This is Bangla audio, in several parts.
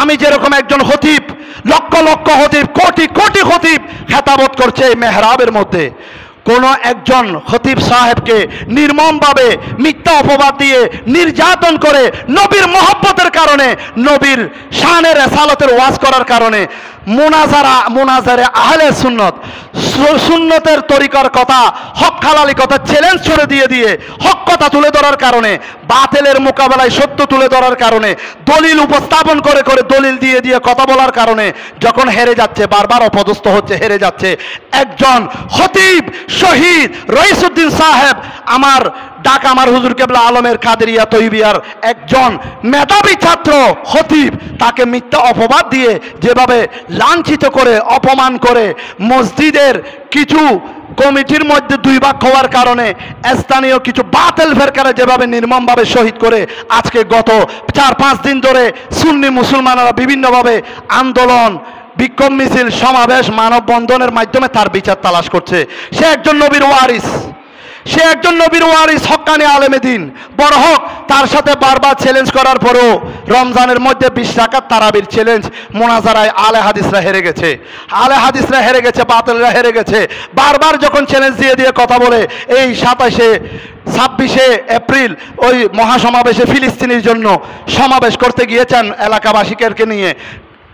আমি যেরকম একজন খতিব, লক্ষ লক্ষ খতিব, কোটি কোটি খতিব খেতাবত করছে এই মেহরাবের মধ্যে, কোন একজন খতিব সাহেবকে নির্মমভাবে মিথ্যা অপবাদ দিয়ে নির্যাতন করে নবীর মহব্বতের কারণে, নবীর শানের রেসালতের ওয়াজ করার কারণে মুনাজারে আহলে সুন্নত, সুন্নতের তরিকার কথা, হক হালালি কথা চ্যালেঞ্জ ছড়ে দিয়ে হক কথা তুলে ধরার কারণে, বাতিলের মোকাবেলায় সত্য তুলে ধরার কারণে, দলিল উপস্থাপন করে দলিল দিয়ে কথা বলার কারণে যখন হেরে যাচ্ছে, বারবার অপদস্থ হচ্ছে, হেরে যাচ্ছে, একজন খতিব শহীদ রইসউদ্দিন সাহেব, আমার ডাক আমার হুজুর কেবলা আলমের কাদেরিয়া তৈবিয়ার একজন মেধাবী ছাত্র খতিব, তাকে মিথ্যা অপবাদ দিয়ে যেভাবে লাঞ্ছিত করে, অপমান করে, মসজিদের কিছু কমিটির মধ্যে দুই ভাগ হওয়ার কারণে স্থানীয় কিছু বাতিল ফেরকারা যেভাবে নির্মমভাবে শহীদ করে, আজকে গত 4-5 দিন ধরে সুন্নি মুসলমানরা বিভিন্নভাবে আন্দোলন, বিক্ষোভ মিছিল, সমাবেশ, মানববন্ধনের মাধ্যমে তার বিচার তালাশ করছে। সে একজন নবীর ওয়ারিস, সে একজন নবীর ওয়ারিস, হক্কানি আলেমে দিন, বড় হক। তার সাথে বারবার চ্যালেঞ্জ করার পরেও রমজানের মধ্যে 20 রাকাত তারাবির চ্যালেঞ্জ মুনাজারায় আলে হাদিসরা হেরে গেছে, আলে হাদিসরা হেরে গেছে, বাতিলরা হেরে গেছে। বারবার যখন চ্যালেঞ্জ দিয়ে কথা বলে, এই 27-26 এপ্রিল ওই মহাসমাবেশে ফিলিস্তিনের জন্য সমাবেশ করতে গিয়েছেন এলাকাবাসীকে নিয়ে,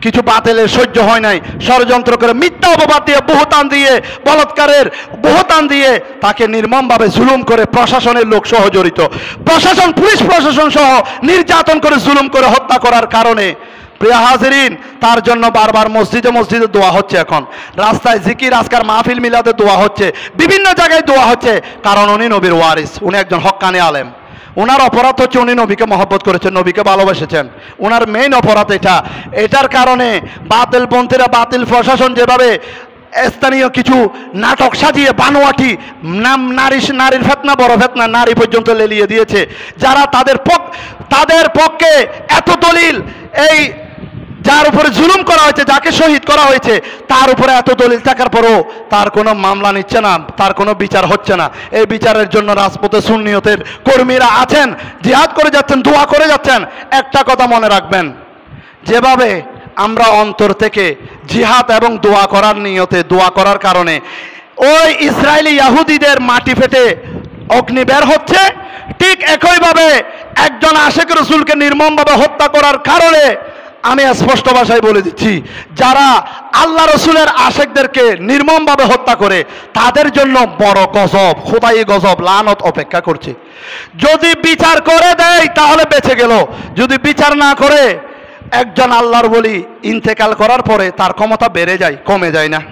কিছু বাতিলের সহ্য হয় নাই, ষড়যন্ত্র করে মিথ্যা অপবাদ দিয়ে, বহুতান দিয়ে, বলৎকারের বহুতান দিয়ে তাকে নির্মমভাবে জুলুম করে, প্রশাসনের লোক সহ জড়িত, প্রশাসন, পুলিশ প্রশাসন সহ নির্যাতন করে, জুলুম করে হত্যা করার কারণে, প্রিয় হাজিরিন, তার জন্য বারবার মসজিদে মসজিদে দোয়া হচ্ছে, এখন রাস্তায় জিকির আজকার মাহফিল মিলাদে দোয়া হচ্ছে, বিভিন্ন জায়গায় দোয়া হচ্ছে, কারণ উনি নবীর ওয়ারিস, উনি একজন হক্কানি আলেম। ওনার অপরাধ হচ্ছে উনি নবীকে মহব্বত করেছেন, নবীকে ভালোবেসেছেন, ওনার মেইন অপরাধ এটা। এটার কারণে বাতিলপন্থীরা, বাতিল প্রশাসন যেভাবে স্থানীয় কিছু নাটক সাজিয়ে বানোয়াটি নারীর ফেতনা, বড় ফেতনা, নারী পর্যন্ত লেলিয়ে দিয়েছে, যারা তাদের পক্ষে এত দলিল, এই যার উপরে জুলুম করা হয়েছে, যাকে শহীদ করা হয়েছে, তার উপরে এত দলিল থাকার পরও তার কোনো মামলা নিচ্ছে না, তার কোনো বিচার হচ্ছে না। এই বিচারের জন্য রাজপথে সুন্নিয়তের কর্মীরা আছেন, জিহাদ করে যাচ্ছেন, দোয়া করে যাচ্ছেন। একটা কথা মনে রাখবেন, যেভাবে আমরা অন্তর থেকে জিহাদ এবং দোয়া করার নিয়তে দোয়া করার কারণে ওই ইসরায়েলি ইহুদিদের মাটি ফেটে অগ্নি বের হচ্ছে, ঠিক একইভাবে একজন আশেক রসুলকে নির্মমভাবে হত্যা করার কারণে আমি স্পষ্ট ভাষায় বলে দিচ্ছি, যারা আল্লাহ রসুলের আশেকদেরকে নির্মমভাবে হত্যা করে, তাদের জন্য বড় গজব, খোদাই গজব, লানত অপেক্ষা করছে। যদি বিচার করে দেয় তাহলে বেঁচে গেল, যদি বিচার না করে, একজন আল্লাহর ওলি ইন্তেকাল করার পরে তার ক্ষমতা বেড়ে যায়, কমে যায় না।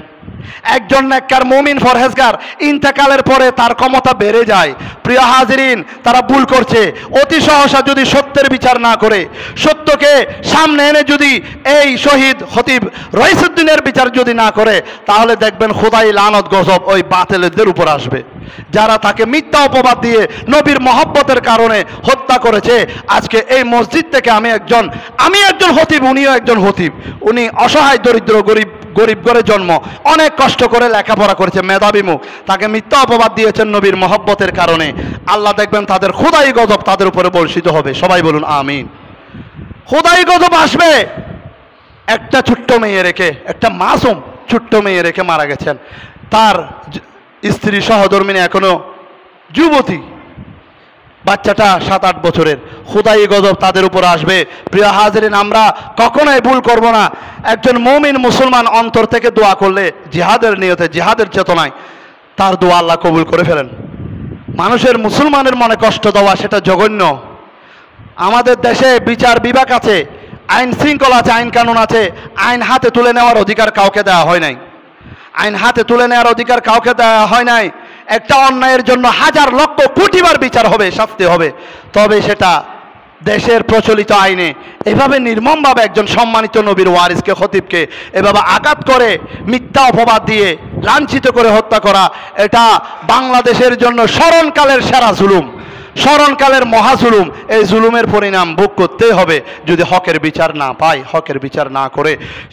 একজন নেককার মুমিন ফরহেজগার ইন্তেকালের পরে তার ক্ষমতা বেড়ে যায়। প্রিয় হাজিরিন, তারা ভুল করছে। অতি সহসা যদি সত্যের বিচার না করে, সত্যকে সামনে এনে যদি এই শহীদ খতিব রইসউদ্দিনের বিচার যদি না করে, তাহলে দেখবেন খোদাই লানত গজব ওই বাতিলদের উপর আসবে, যারা তাকে মিথ্যা অপবাদ দিয়ে নবীর মহব্বতের কারণে হত্যা করেছে। আজকে এই মসজিদ থেকে আমি একজন খতিব, উনিও একজন খতিব, উনি অসহায়, দরিদ্র, গরিব ঘরে জন্ম, অনেক কষ্ট করে লেখাপড়া করেছে, মেধাবী মুখ, তাকে মিথ্যা অপবাদ দিয়েছেন নবীর মহব্বতের কারণে। আল্লাহ দেখবেন তাদের খোদাই গজব তাদের উপরে বর্ষিত হবে। সবাই বলুন আমিন। খোদাই গজব আসবে। একটা ছোট্ট মেয়ে রেখে, একটা মাসুম ছোট্ট মেয়ে রেখে মারা গেছেন, তার স্ত্রী সহধর্মিনী এখনো যুবতী, বাচ্চাটা 7-8 বছরের। খোদাই গজব তাদের উপর আসবে। প্রিয় হাজিরিন, আমরা কখনোই ভুল করব না। একজন মুমিন মুসলমান অন্তর থেকে দোয়া করলে, জিহাদের নিয়তে, জিহাদের চেতনায়, তার দোয়া আল্লাহ কবুল করে ফেলেন। মানুষের, মুসলমানের মনে কষ্ট দেওয়া সেটা জঘন্য। আমাদের দেশে বিচার বিভাগ আছে, আইন শৃঙ্খলা আছে, আইন কানুন আছে, আইন হাতে তুলে নেওয়ার অধিকার কাউকে দেওয়া হয় নাই, আইন হাতে তুলে নেওয়ার অধিকার কাউকে দেওয়া হয় নাই। একটা অন্যায়ের জন্য হাজার লক্ষ কোটিবার বিচার হবে, শাস্তি হবে, তবে সেটা দেশের প্রচলিত আইনে। এভাবে নির্মমভাবে একজন সম্মানিত নবীর ওয়ারিসকে, খতিবকে এভাবে আঘাত করে, মিথ্যা অপবাদ দিয়ে লাঞ্ছিত করে হত্যা করা, এটা বাংলাদেশের জন্য স্মরণকালের সেরা জুলুম, স্মরণকালের মহা জুলুম। এই জুলুমের পরিণাম ভোগ করতেই হবে যদি হকের বিচার না পায়, হকের বিচার না করে।